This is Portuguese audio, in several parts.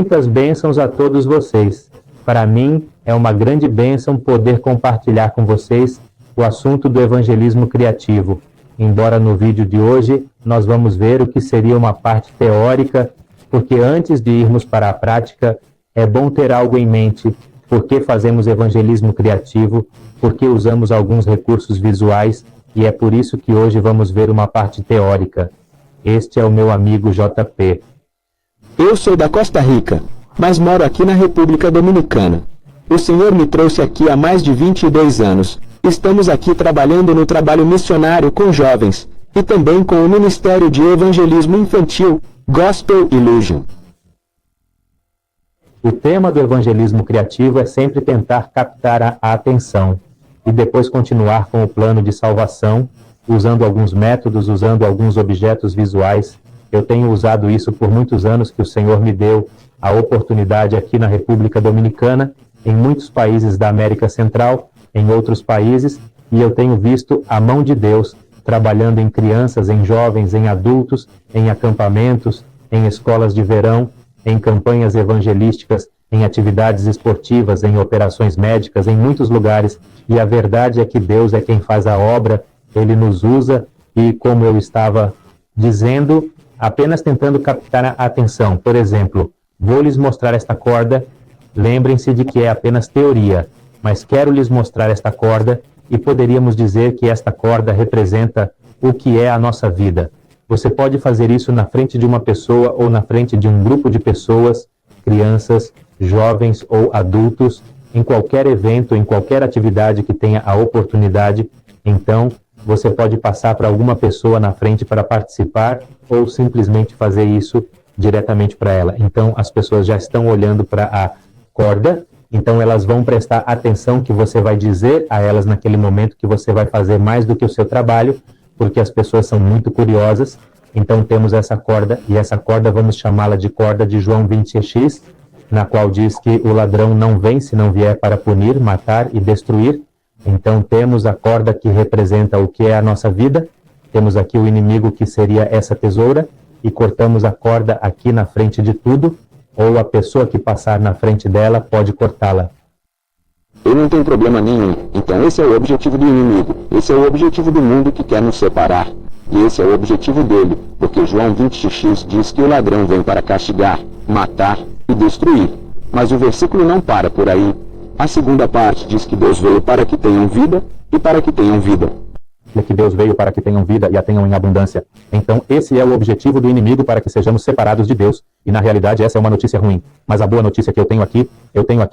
Muitas bênçãos a todos vocês. Para mim, é uma grande bênção poder compartilhar com vocês o assunto do evangelismo criativo. Embora no vídeo de hoje nós vamos ver o que seria uma parte teórica, porque antes de irmos para a prática, é bom ter algo em mente. Por que fazemos evangelismo criativo? Por que usamos alguns recursos visuais? E é por isso que hoje vamos ver uma parte teórica. Este é o meu amigo JP. Eu sou da Costa Rica, mas moro aqui na República Dominicana. O Senhor me trouxe aqui há mais de 22 anos. Estamos aqui trabalhando no trabalho missionário com jovens, e também com o Ministério de Evangelismo Infantil, Gospel Illusion. O tema do evangelismo criativo é sempre tentar captar a atenção e depois continuar com o plano de salvação, usando alguns métodos, usando alguns objetos visuais. Eu tenho usado isso por muitos anos que o Senhor me deu a oportunidade aqui na República Dominicana, em muitos países da América Central, em outros países, e eu tenho visto a mão de Deus trabalhando em crianças, em jovens, em adultos, em acampamentos, em escolas de verão, em campanhas evangelísticas, em atividades esportivas, em operações médicas, em muitos lugares. E a verdade é que Deus é quem faz a obra, Ele nos usa, e como eu estava dizendo, apenas tentando captar a atenção. Por exemplo, vou lhes mostrar esta corda, lembrem-se de que é apenas teoria, mas quero lhes mostrar esta corda e poderíamos dizer que esta corda representa o que é a nossa vida. Você pode fazer isso na frente de uma pessoa ou na frente de um grupo de pessoas, crianças, jovens ou adultos, em qualquer evento, em qualquer atividade que tenha a oportunidade. Então, você pode passar para alguma pessoa na frente para participar ou simplesmente fazer isso diretamente para ela. Então, as pessoas já estão olhando para a corda, então elas vão prestar atenção que você vai dizer a elas naquele momento, que você vai fazer mais do que o seu trabalho, porque as pessoas são muito curiosas. Então temos essa corda, e essa corda vamos chamá-la de corda de João 20x, na qual diz que o ladrão não vem se não vier para punir, matar e destruir. Então temos a corda que representa o que é a nossa vida, temos aqui o inimigo que seria essa tesoura, e cortamos a corda aqui na frente de tudo, ou a pessoa que passar na frente dela pode cortá-la. Eu não tenho problema nenhum. Então esse é o objetivo do inimigo. Esse é o objetivo do mundo que quer nos separar. E esse é o objetivo dele, porque João 20x diz que o ladrão vem para castigar, matar e destruir. Mas o versículo não para por aí. A segunda parte diz que Deus veio para que tenham vida e para que tenham vida. Que Deus veio para que tenham vida e a tenham em abundância. Então esse é o objetivo do inimigo, para que sejamos separados de Deus. E na realidade essa é uma notícia ruim. Mas a boa notícia que eu tenho aqui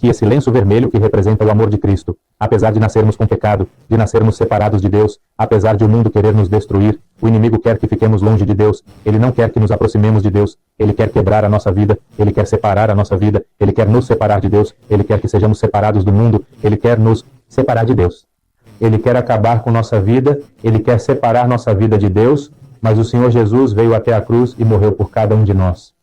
esse lenço vermelho que representa o amor de Cristo. Apesar de nascermos com pecado, de nascermos separados de Deus, apesar de o mundo querer nos destruir, o inimigo quer que fiquemos longe de Deus. Ele não quer que nos aproximemos de Deus. Ele quer quebrar a nossa vida. Ele quer separar a nossa vida. Ele quer nos separar de Deus. Ele quer que sejamos separados do mundo. Ele quer nos separar de Deus. Ele quer acabar com nossa vida, Ele quer separar nossa vida de Deus, mas o Senhor Jesus veio até a cruz e morreu por cada um de nós.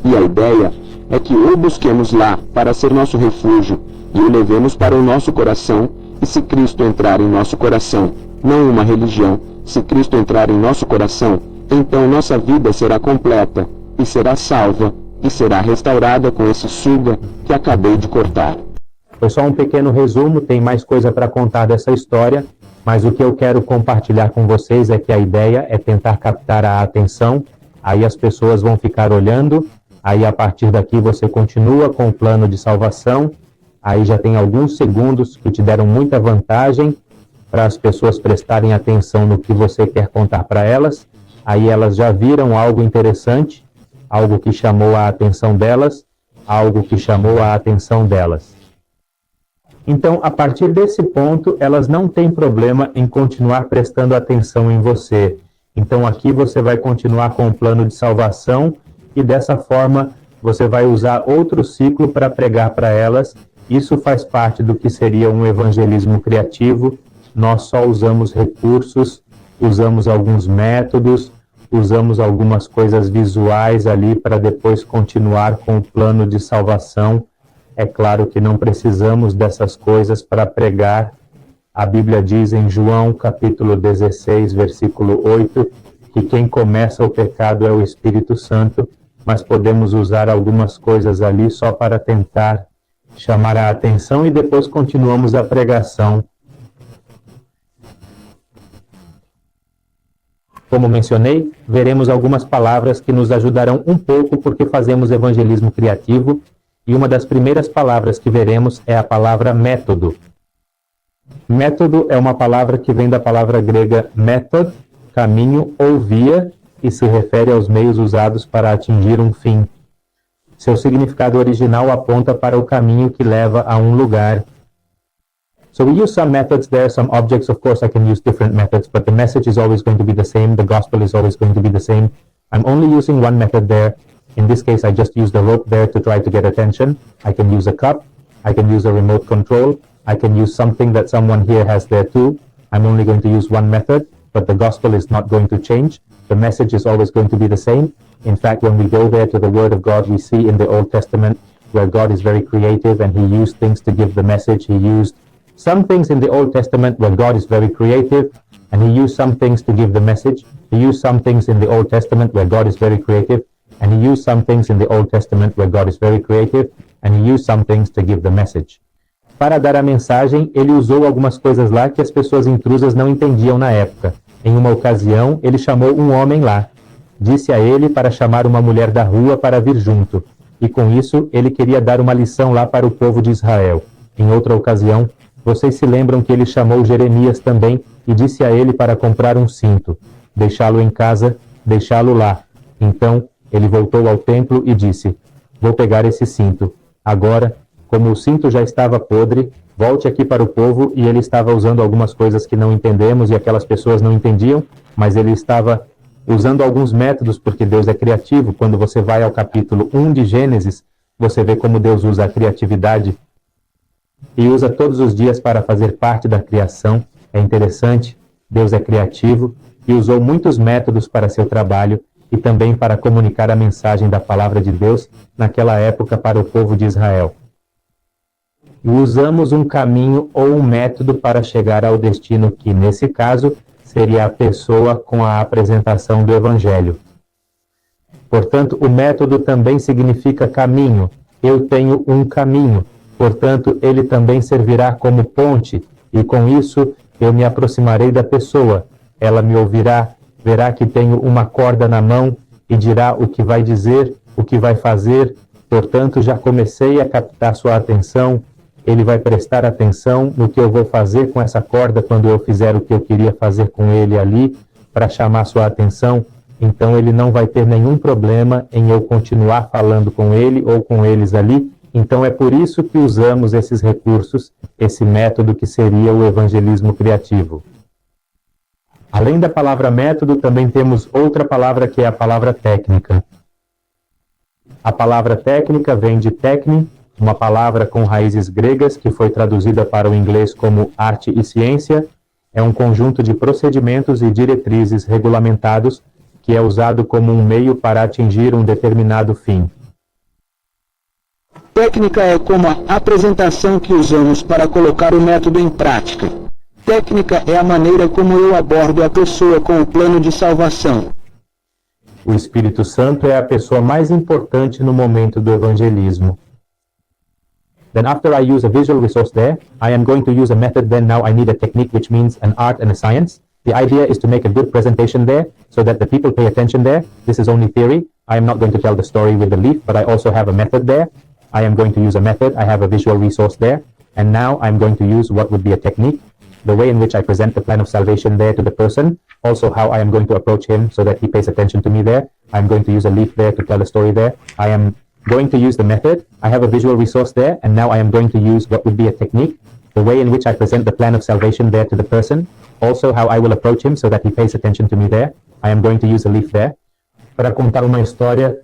E a ideia é que o busquemos lá para ser nosso refúgio e o levemos para o nosso coração, e se Cristo entrar em nosso coração, não uma religião, se Cristo entrar em nosso coração, então nossa vida será completa, e será salva, e será restaurada com esse suga que acabei de cortar. Foi só um pequeno resumo, tem mais coisa para contar dessa história, mas o que eu quero compartilhar com vocês é que a ideia é tentar captar a atenção, aí as pessoas vão ficar olhando, aí a partir daqui você continua com o plano de salvação, aí já tem alguns segundos que te deram muita vantagem para as pessoas prestarem atenção no que você quer contar para elas, aí elas já viram algo interessante, algo que chamou a atenção delas, algo que chamou a atenção delas. Então, a partir desse ponto, elas não têm problema em continuar prestando atenção em você. Então, aqui você vai continuar com o plano de salvação e, dessa forma, você vai usar outro ciclo para pregar para elas. Isso faz parte do que seria um evangelismo criativo. Nós só usamos recursos, usamos alguns métodos, usamos algumas coisas visuais ali para depois continuar com o plano de salvação. É claro que não precisamos dessas coisas para pregar. A Bíblia diz em João, capítulo 16, versículo 8, que quem começa o pecado é o Espírito Santo, mas podemos usar algumas coisas ali só para tentar chamar a atenção e depois continuamos a pregação. Como mencionei, veremos algumas palavras que nos ajudarão um pouco porque fazemos evangelismo criativo, e uma das primeiras palavras que veremos é a palavra método. Método é uma palavra que vem da palavra grega méthod, caminho ou via, e se refere aos meios usados para atingir um fim. Seu significado original aponta para o caminho que leva a um lugar. So we use some methods there, some objects. Of course, I can use different methods, but the message is always going to be the same. The gospel is always going to be the same. I'm only using one method there. In this case, I just use the rope there to try to get attention. I can use a cup. I can use a remote control. I can use something that someone here has there too. I'm only going to use one method, but the gospel is not going to change. The message is always going to be the same. In fact, when we go there to the Word of God, we see in the Old Testament where God is very creative and He used things to give the message. He used some things in the Old Testament where God is very creative and He used some things to give the message. He used some things in the Old Testament where God is very creative and He used some things in the Old Testament where God is very creative and He used some things to give the message. Para dar a mensagem, Ele usou algumas coisas lá que as pessoas intrusas não entendiam na época. Em uma ocasião, Ele chamou um homem lá. Disse a ele para chamar uma mulher da rua para vir junto. E com isso, Ele queria dar uma lição lá para o povo de Israel. Em outra ocasião, vocês se lembram que Ele chamou Jeremias também e disse a ele para comprar um cinto, deixá-lo em casa, deixá-lo lá. Então, ele voltou ao templo e disse, vou pegar esse cinto. Agora, como o cinto já estava podre, volte aqui para o povo, e ele estava usando algumas coisas que não entendemos e aquelas pessoas não entendiam, mas ele estava usando alguns métodos, porque Deus é criativo. Quando você vai ao capítulo 1 de Gênesis, você vê como Deus usa a criatividade e usa todos os dias para fazer parte da criação. É interessante, Deus é criativo e usou muitos métodos para seu trabalho e também para comunicar a mensagem da palavra de Deus naquela época para o povo de Israel. E usamos um caminho ou um método para chegar ao destino que, nesse caso, seria a pessoa com a apresentação do Evangelho. Portanto, o método também significa caminho. Eu tenho um caminho. Portanto, ele também servirá como ponte, e com isso eu me aproximarei da pessoa. Ela me ouvirá, verá que tenho uma corda na mão e dirá o que vai dizer, o que vai fazer. Portanto, já comecei a captar sua atenção. Ele vai prestar atenção no que eu vou fazer com essa corda quando eu fizer o que eu queria fazer com ele ali, para chamar sua atenção. Então, ele não vai ter nenhum problema em eu continuar falando com ele ou com eles ali. Então, é por isso que usamos esses recursos, esse método que seria o evangelismo criativo. Além da palavra método, também temos outra palavra que é a palavra técnica. A palavra técnica vem de técne, uma palavra com raízes gregas que foi traduzida para o inglês como arte e ciência. É um conjunto de procedimentos e diretrizes regulamentados que é usado como um meio para atingir um determinado fim. Técnica é como a apresentação que usamos para colocar o método em prática. Técnica é a maneira como eu abordo a pessoa com o plano de salvação. O Espírito Santo é a pessoa mais importante no momento do evangelismo. Then after I use a visual resource there, I am going to use a method. Then now I need a technique, which means an art and a science. The idea is to make a good presentation there so that the people pay attention there. This is only theory. I am not going to tell the story with the leaf, but I also have a method there. I am going to use a method. I have a visual resource there. And now I'm going to use what would be a technique, the way in which I present the plan of salvation there to the person, also how I am going to approach him so that he pays attention to me there. I'm going to use a leaf there to tell a story there. I am going to use the method. I have a visual resource there, and now I am going to use what would be a technique, the way in which I present the plan of salvation there to the person, also how I will approach him so that he pays attention to me there. I am going to use a leaf there. Para contar uma história,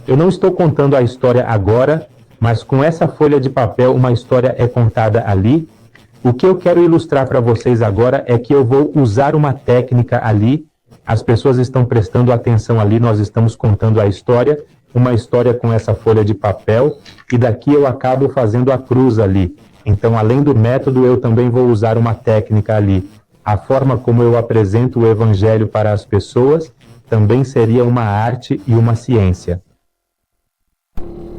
eu não estou contando a história agora, mas com essa folha de papel uma história é contada ali. O que eu quero ilustrar para vocês agora é que eu vou usar uma técnica ali. As pessoas estão prestando atenção ali, nós estamos contando a história, uma história com essa folha de papel, e daqui eu acabo fazendo a cruz ali. Então, além do método, eu também vou usar uma técnica ali. A forma como eu apresento o evangelho para as pessoas também seria uma arte e uma ciência.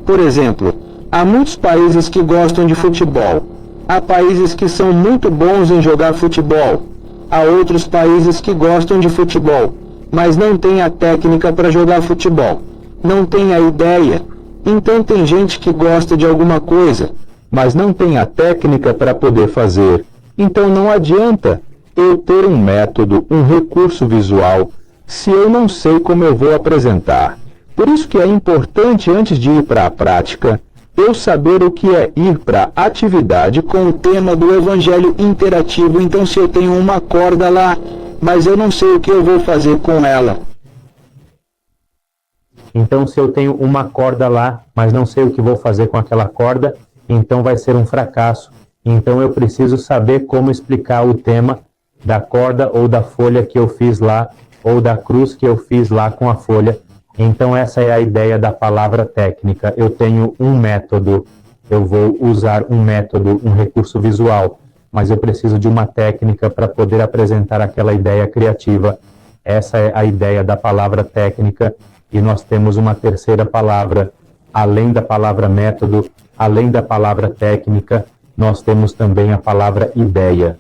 Por exemplo, há muitos países que gostam de futebol. Há países que são muito bons em jogar futebol. Há outros países que gostam de futebol, mas não têm a técnica para jogar futebol. Não têm a ideia. Então tem gente que gosta de alguma coisa, mas não tem a técnica para poder fazer. Então não adianta eu ter um método, um recurso visual, se eu não sei como eu vou apresentar. Por isso que é importante, antes de ir para a prática, eu saber o que é ir para a atividade com o tema do Evangelho interativo. Então, se eu tenho uma corda lá, mas eu não sei o que eu vou fazer com ela. Então, se eu tenho uma corda lá, mas não sei o que vou fazer com aquela corda, então vai ser um fracasso. Então, eu preciso saber como explicar o tema da corda ou da folha que eu fiz lá, ou da cruz que eu fiz lá com a folha. Então, essa é a ideia da palavra técnica. Eu tenho um método, eu vou usar um método, um recurso visual, mas eu preciso de uma técnica para poder apresentar aquela ideia criativa. Essa é a ideia da palavra técnica, e nós temos uma terceira palavra, além da palavra método, além da palavra técnica, nós temos também a palavra ideia.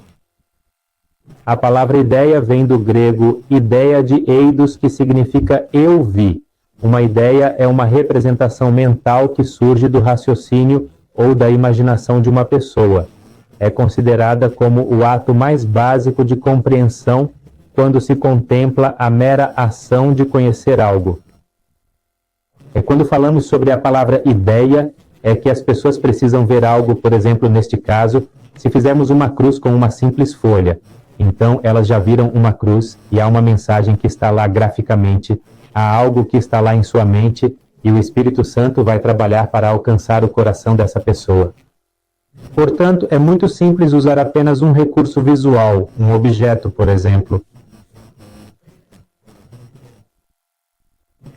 A palavra ideia vem do grego ideia de eidos, que significa eu vi. Uma ideia é uma representação mental que surge do raciocínio ou da imaginação de uma pessoa. É considerada como o ato mais básico de compreensão quando se contempla a mera ação de conhecer algo. Quando falamos sobre a palavra ideia, é que as pessoas precisam ver algo, por exemplo, neste caso, se fizermos uma cruz com uma simples folha. Então, elas já viram uma cruz e há uma mensagem que está lá graficamente, há algo que está lá em sua mente e o Espírito Santo vai trabalhar para alcançar o coração dessa pessoa. Portanto, é muito simples usar apenas um recurso visual, um objeto, por exemplo.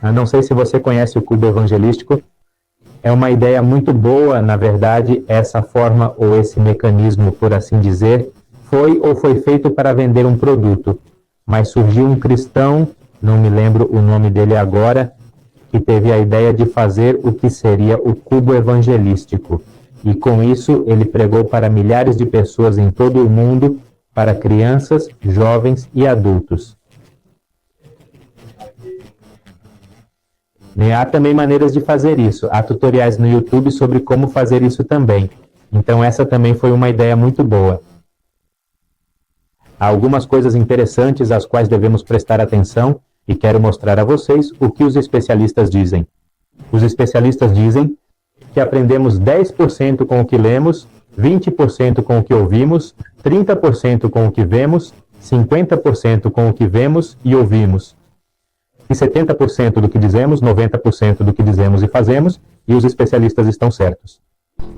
Eu não sei se você conhece o cubo evangelístico. É uma ideia muito boa, na verdade, essa forma ou esse mecanismo, por assim dizer, foi feito para vender um produto. Mas surgiu um cristão, não me lembro o nome dele agora, que teve a ideia de fazer o que seria o cubo evangelístico. E com isso ele pregou para milhares de pessoas em todo o mundo, para crianças, jovens e adultos. E há também maneiras de fazer isso. Há tutoriais no YouTube sobre como fazer isso também. Então essa também foi uma ideia muito boa. Há algumas coisas interessantes às quais devemos prestar atenção e quero mostrar a vocês o que os especialistas dizem. Os especialistas dizem que aprendemos 10% com o que lemos, 20% com o que ouvimos, 30% com o que vemos, 50% com o que vemos e ouvimos. E 70% do que dizemos, 90% do que dizemos e fazemos, e os especialistas estão certos.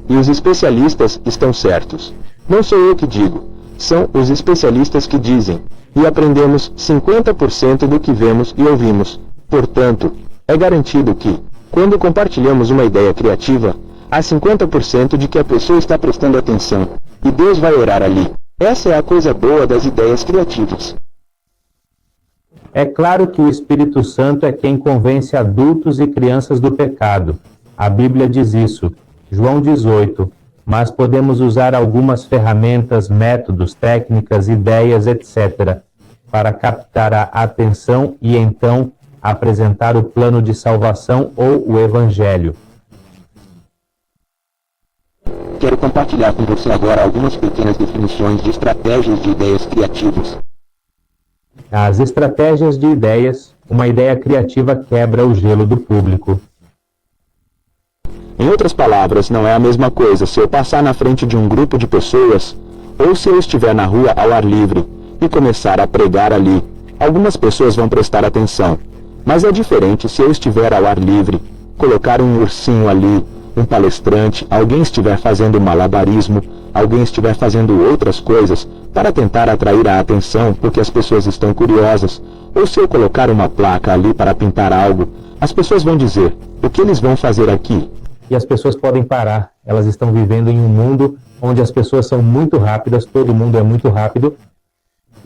E os especialistas estão certos. Não sou eu que digo, são os especialistas que dizem. E aprendemos 50% do que vemos e ouvimos. Portanto, é garantido que, quando compartilhamos uma ideia criativa, há 50% de que a pessoa está prestando atenção, e Deus vai orar ali. Essa é a coisa boa das ideias criativas. É claro que o Espírito Santo é quem convence adultos e crianças do pecado. A Bíblia diz isso. João 18. Mas podemos usar algumas ferramentas, métodos, técnicas, ideias, etc., para captar a atenção e então apresentar o plano de salvação ou o Evangelho. Quero compartilhar com você agora algumas pequenas definições de estratégias de ideias criativas. As estratégias de ideias, uma ideia criativa quebra o gelo do público. Em outras palavras, não é a mesma coisa se eu passar na frente de um grupo de pessoas ou se eu estiver na rua ao ar livre e começar a pregar ali. Algumas pessoas vão prestar atenção, mas é diferente se eu estiver ao ar livre, colocar um ursinho ali, um palestrante, alguém estiver fazendo malabarismo, alguém estiver fazendo outras coisas para tentar atrair a atenção porque as pessoas estão curiosas, ou se eu colocar uma placa ali para pintar algo, as pessoas vão dizer, o que eles vão fazer aqui? E as pessoas podem parar. Elas estão vivendo em um mundo onde as pessoas são muito rápidas, todo mundo é muito rápido.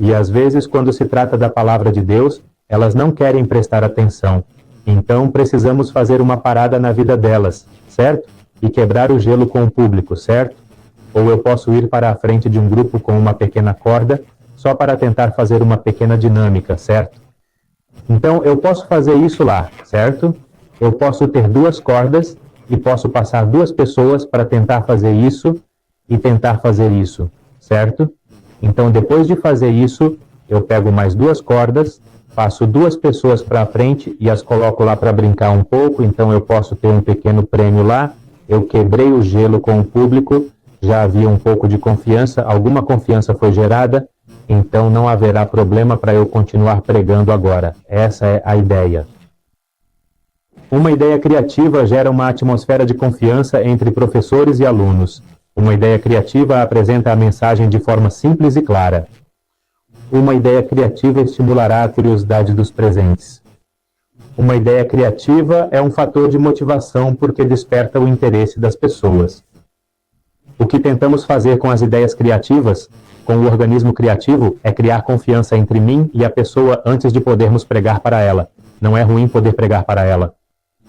E às vezes, quando se trata da palavra de Deus, Elas não querem prestar atenção. Então precisamos fazer uma parada na vida delas, certo? E quebrar o gelo com o público, certo? Ou eu posso ir para a frente de um grupo com uma pequena corda, só para tentar fazer uma pequena dinâmica, certo? Então eu posso fazer isso lá, certo? Eu posso ter 2 cordas e posso passar 2 pessoas para tentar fazer isso e tentar fazer isso, certo? Então depois de fazer isso, eu pego mais 2 cordas, passo 2 pessoas para frente e as coloco lá para brincar um pouco, então eu posso ter um pequeno prêmio lá. Eu quebrei o gelo com o público, já havia um pouco de confiança, alguma confiança foi gerada, então não haverá problema para eu continuar pregando agora. Essa é a ideia. Uma ideia criativa gera uma atmosfera de confiança entre professores e alunos. Uma ideia criativa apresenta a mensagem de forma simples e clara. Uma ideia criativa estimulará a curiosidade dos presentes. Uma ideia criativa é um fator de motivação porque desperta o interesse das pessoas. O que tentamos fazer com as ideias criativas, com o organismo criativo, é criar confiança entre mim e a pessoa antes de podermos pregar para ela. Não é ruim poder pregar para ela.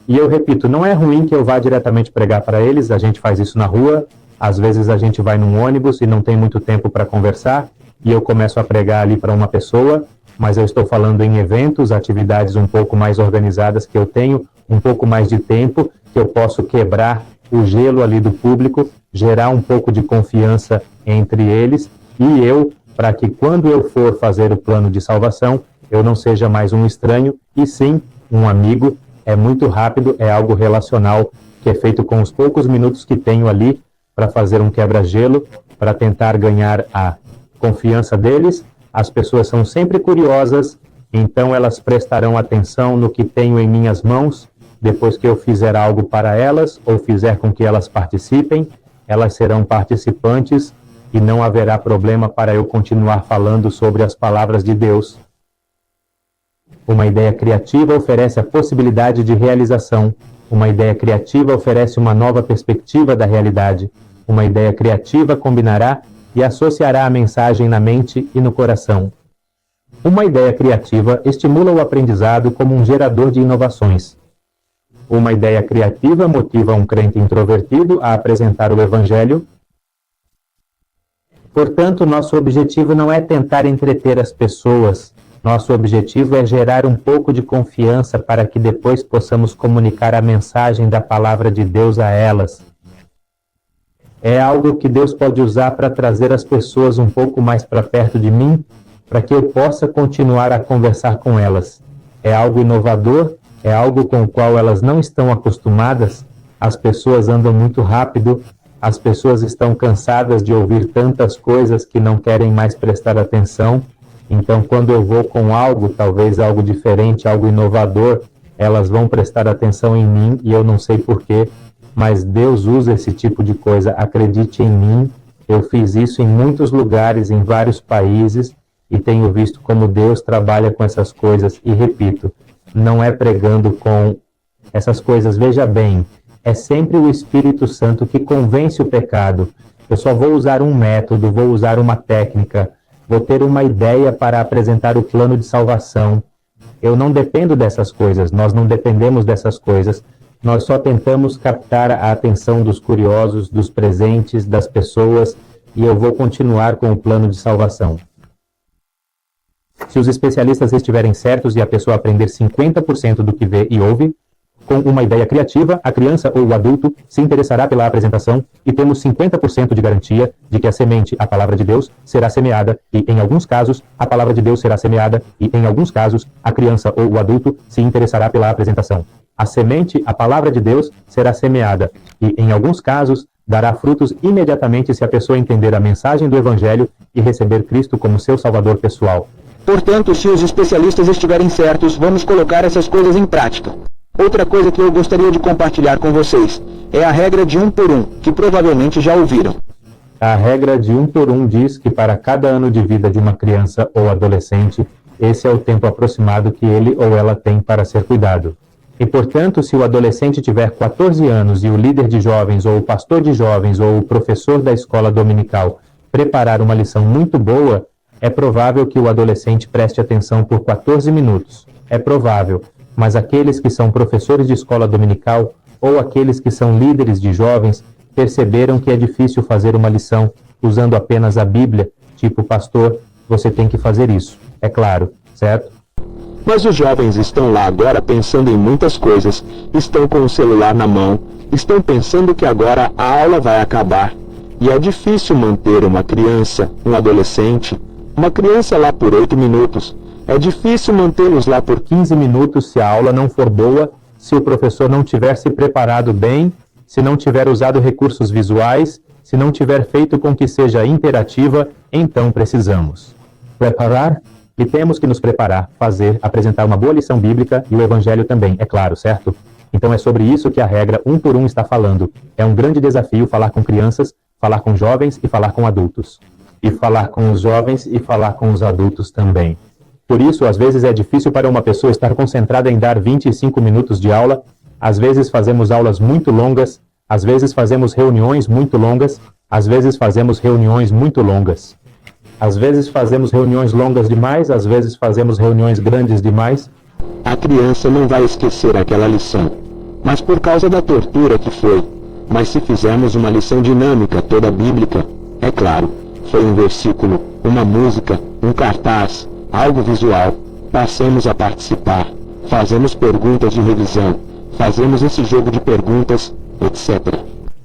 E eu repito, não é ruim que eu vá diretamente pregar para eles, a gente faz isso na rua, às vezes a gente vai num ônibus e não tem muito tempo para conversar, e eu começo a pregar ali para uma pessoa, mas eu estou falando em eventos, atividades um pouco mais organizadas que eu tenho, um pouco mais de tempo, que eu posso quebrar o gelo ali do público, gerar um pouco de confiança entre eles, e eu, para que quando eu for fazer o plano de salvação, eu não seja mais um estranho, e sim um amigo. É muito rápido, é algo relacional, que é feito com os poucos minutos que tenho ali para fazer um quebra-gelo, para tentar ganhar a confiança deles. As pessoas são sempre curiosas, então elas prestarão atenção no que tenho em minhas mãos. Depois que eu fizer algo para elas, ou fizer com que elas participem, elas serão participantes e não haverá problema para eu continuar falando sobre as palavras de Deus. Uma ideia criativa oferece a possibilidade de realização. Uma ideia criativa oferece uma nova perspectiva da realidade. Uma ideia criativa combinará e associará a mensagem na mente e no coração. Uma ideia criativa estimula o aprendizado como um gerador de inovações. Uma ideia criativa motiva um crente introvertido a apresentar o Evangelho. Portanto, nosso objetivo não é tentar entreter as pessoas. Nosso objetivo é gerar um pouco de confiança para que depois possamos comunicar a mensagem da palavra de Deus a elas. É algo que Deus pode usar para trazer as pessoas um pouco mais para perto de mim, para que eu possa continuar a conversar com elas. É algo inovador, é algo com o qual elas não estão acostumadas. As pessoas andam muito rápido, as pessoas estão cansadas de ouvir tantas coisas que não querem mais prestar atenção. Então, quando eu vou com algo, talvez algo diferente, algo inovador, elas vão prestar atenção em mim e eu não sei porquê. Mas Deus usa esse tipo de coisa, acredite em mim. Eu fiz isso em muitos lugares, em vários países, e tenho visto como Deus trabalha com essas coisas. E repito, não é pregando com essas coisas, veja bem, é sempre o Espírito Santo que convence o pecado. Eu só vou usar um método, vou usar uma técnica, vou ter uma ideia para apresentar o plano de salvação. Eu não dependo dessas coisas, nós não dependemos dessas coisas. Nós só tentamos captar a atenção dos curiosos, dos presentes, das pessoas, e eu vou continuar com o plano de salvação. Se os especialistas estiverem certos e a pessoa aprender 50% do que vê e ouve, com uma ideia criativa, a criança ou o adulto se interessará pela apresentação e temos 50% de garantia de que a semente, a palavra de Deus, será semeada e, em alguns casos, a palavra de Deus será semeada e, em alguns casos, a criança ou o adulto se interessará pela apresentação. A semente, a palavra de Deus, será semeada e, em alguns casos, dará frutos imediatamente se a pessoa entender a mensagem do Evangelho e receber Cristo como seu Salvador pessoal. Portanto, se os especialistas estiverem certos, vamos colocar essas coisas em prática. Outra coisa que eu gostaria de compartilhar com vocês é a regra de 1 por 1, que provavelmente já ouviram. A regra de 1 por 1 diz que para cada ano de vida de uma criança ou adolescente, esse é o tempo aproximado que ele ou ela tem para ser cuidado. E, portanto, se o adolescente tiver 14 anos e o líder de jovens, ou o pastor de jovens, ou o professor da escola dominical preparar uma lição muito boa, É provável que o adolescente preste atenção por 14 minutos. É provável, mas aqueles que são professores de escola dominical ou aqueles que são líderes de jovens perceberam que é difícil fazer uma lição usando apenas a Bíblia, tipo, pastor, você tem que fazer isso. É claro, certo? Mas os jovens estão lá agora pensando em muitas coisas, estão com o celular na mão, estão pensando que agora a aula vai acabar. E é difícil manter uma criança, um adolescente, uma criança lá por 8 minutos. É difícil mantê-los lá por 15 minutos se a aula não for boa, se o professor não tiver se preparado bem, se não tiver usado recursos visuais, se não tiver feito com que seja interativa, então precisamos preparar. E temos que nos preparar, fazer, apresentar uma boa lição bíblica e o evangelho também, é claro, certo? Então é sobre isso que a regra 1 por 1 está falando. É um grande desafio falar com crianças, falar com jovens e falar com adultos. E falar com os jovens e falar com os adultos também. Por isso, às vezes é difícil para uma pessoa estar concentrada em dar 25 minutos de aula. Às vezes fazemos aulas muito longas, às vezes fazemos reuniões muito longas, às vezes fazemos reuniões muito longas. Às vezes fazemos reuniões longas demais, às vezes fazemos reuniões grandes demais. A criança não vai esquecer aquela lição, mas por causa da tortura que foi. Mas se fizermos uma lição dinâmica, toda bíblica, é claro, foi um versículo, uma música, um cartaz, algo visual, passamos a participar, fazemos perguntas de revisão, fazemos esse jogo de perguntas, etc.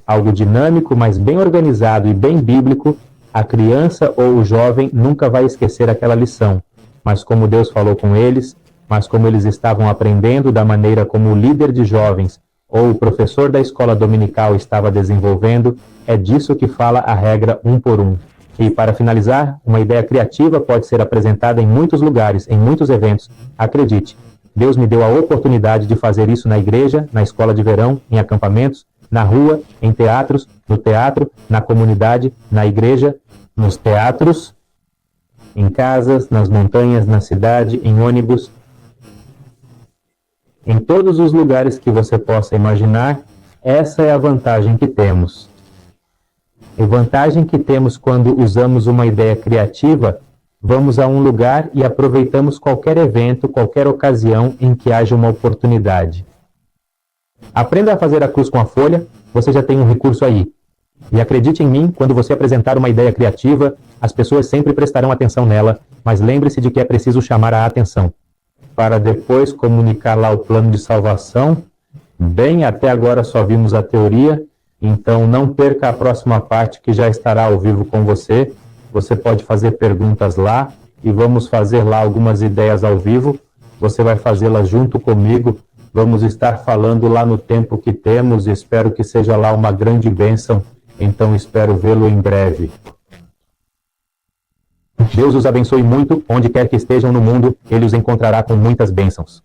Algo dinâmico, mas bem organizado e bem bíblico. A criança ou o jovem nunca vai esquecer aquela lição, mas como Deus falou com eles, mas como eles estavam aprendendo da maneira como o líder de jovens ou o professor da escola dominical estava desenvolvendo, é disso que fala a regra 1 por 1. E para finalizar, uma ideia criativa pode ser apresentada em muitos lugares, em muitos eventos. Acredite, Deus me deu a oportunidade de fazer isso na igreja, na escola de verão, em acampamentos, na rua, em teatros, no teatro, na comunidade, na igreja, nos teatros, em casas, nas montanhas, na cidade, em ônibus, em todos os lugares que você possa imaginar. Essa é a vantagem que temos. A vantagem que temos quando usamos uma ideia criativa, vamos a um lugar e aproveitamos qualquer evento, qualquer ocasião em que haja uma oportunidade. Aprenda a fazer a cruz com a folha, você já tem um recurso aí. E acredite em mim, quando você apresentar uma ideia criativa, as pessoas sempre prestarão atenção nela, mas lembre-se de que é preciso chamar a atenção. Para depois comunicar lá o plano de salvação. Bem, até agora só vimos a teoria, então não perca a próxima parte que já estará ao vivo com você. Você pode fazer perguntas lá e vamos fazer lá algumas ideias ao vivo. Você vai fazê-las junto comigo. Vamos estar falando lá no tempo que temos e espero que seja lá uma grande bênção. Então espero vê-lo em breve. Deus os abençoe muito, onde quer que estejam no mundo, Ele os encontrará com muitas bênçãos.